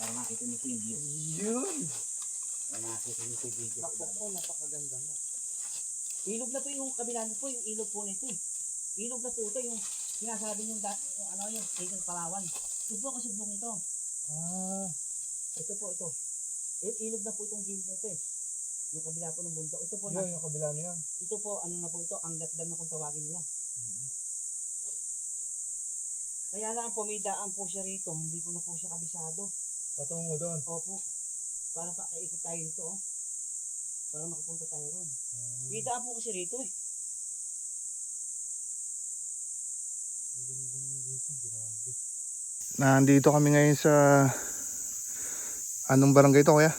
para makita niyo po yung view. Yun! Para makita niyo po yung video. Ako, napakaganda nga. Ilog na po yung kabila na po, yung ilog po nito eh. Ilog na po ito, yung sinasabi yung ano yung State ng Palawan. Ito po kasi blong ito. Ah, Ito po, ito. Ilog na po itong gilid nito eh. Yung kabila po ng bundok. Ito po, yun, yung kabila na yan. ito po, ano na po ito, Angat Dam na kung tawagin nila. Kaya lang po, may daan po siya rito. Hindi ko na po siya kabisado. Patungo doon. Opo. Para pa kaikot tayo dito, oh. Para makapunta tayo ron. May daan po kasi rito eh. Nandito kami ngayon sa... Anong barangay ito, kuya?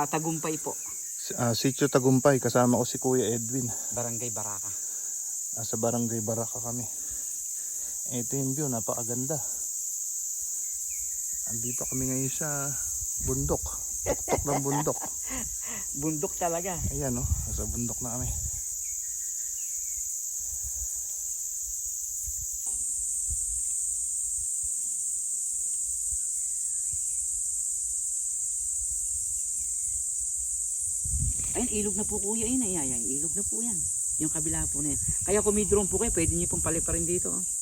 Tagumpay po. Sitio Tagumpay. Kasama ko si Kuya Edwin. Barangay Baraka. Sa Barangay Baraka kami. Ito yung view, napakaganda. Andito kami ngayon sa bundok. Tuktok ng bundok. Bundok talaga. Ayan, oh, sa bundok na kami. Ayun, ilog na po kuya yun. Ayan, ilog na po yan. Yung kabila po na yan. Kaya kung may drone po kayo, pwede nyo pong paliparin dito. Oh.